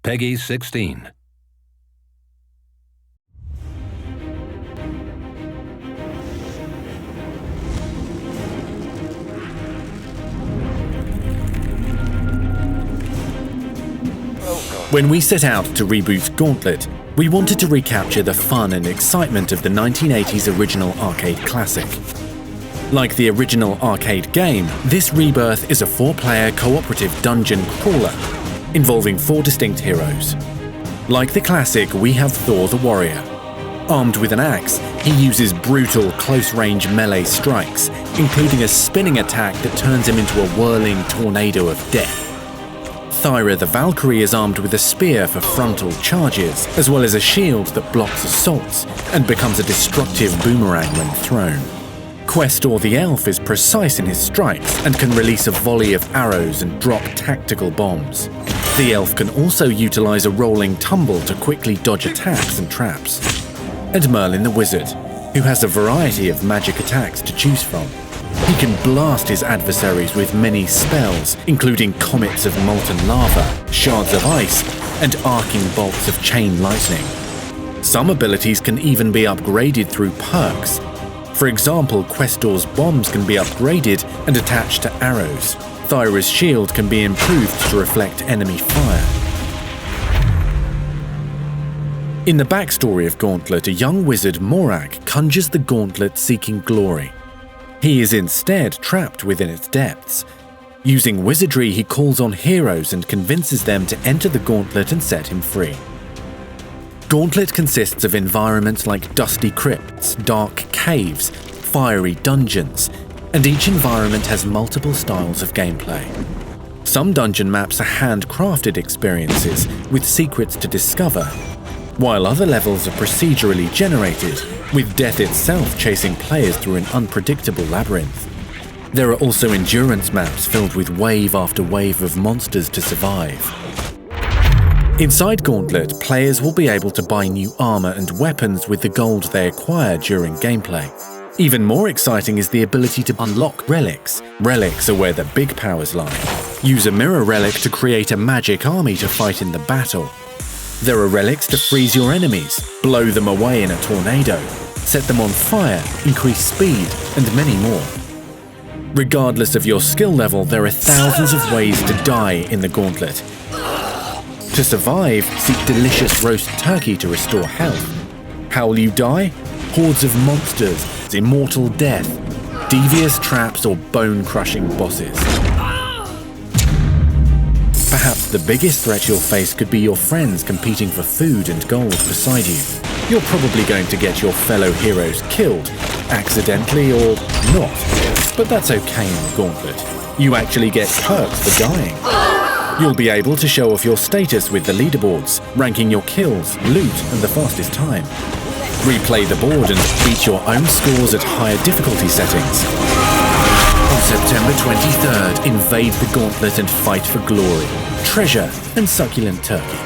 Peggy 16. When we set out to reboot Gauntlet, we wanted to recapture the fun and excitement of the 1980s original arcade classic. Like the original arcade game, this rebirth is a 4-player cooperative dungeon crawler, involving 4 distinct heroes. Like the classic, we have Thor the Warrior. Armed with an axe, he uses brutal close-range melee strikes, including a spinning attack that turns him into a whirling tornado of death. Thyra the Valkyrie is armed with a spear for frontal charges, as well as a shield that blocks assaults and becomes a destructive boomerang when thrown. Questor the Elf is precise in his strikes and can release a volley of arrows and drop tactical bombs. The Elf can also utilize a rolling tumble to quickly dodge attacks and traps. And Merlin the Wizard, who has a variety of magic attacks to choose from. He can blast his adversaries with many spells, including comets of molten lava, shards of ice, and arcing bolts of chain lightning. Some abilities can even be upgraded through perks. For example, Questor's bombs can be upgraded and attached to arrows. Thyra's shield can be improved to reflect enemy fire. In the backstory of Gauntlet, a young wizard, Morak, conjures the gauntlet seeking glory. He is instead trapped within its depths. Using wizardry, he calls on heroes and convinces them to enter the gauntlet and set him free. Gauntlet consists of environments like dusty crypts, dark caves, fiery dungeons, and each environment has multiple styles of gameplay. Some dungeon maps are handcrafted experiences with secrets to discover, while other levels are procedurally generated, with death itself chasing players through an unpredictable labyrinth. There are also endurance maps filled with wave after wave of monsters to survive. Inside Gauntlet, players will be able to buy new armor and weapons with the gold they acquire during gameplay. Even more exciting is the ability to unlock relics. Relics are where the big powers lie. Use a mirror relic to create a magic army to fight in the battle. There are relics to freeze your enemies, blow them away in a tornado, set them on fire, increase speed, and many more. Regardless of your skill level, there are thousands of ways to die in the Gauntlet. To survive, seek delicious roast turkey to restore health. How will you die? Hordes of monsters, immortal death, devious traps, or bone-crushing bosses. Perhaps the biggest threat you'll face could be your friends competing for food and gold beside you. You're probably going to get your fellow heroes killed, accidentally or not. But that's okay in the Gauntlet. You actually get perks for dying. You'll be able to show off your status with the leaderboards, ranking your kills, loot, and the fastest time. Replay the board and beat your own scores at higher difficulty settings. On September 23rd, invade the Gauntlet and fight for glory, treasure, and succulent turkey.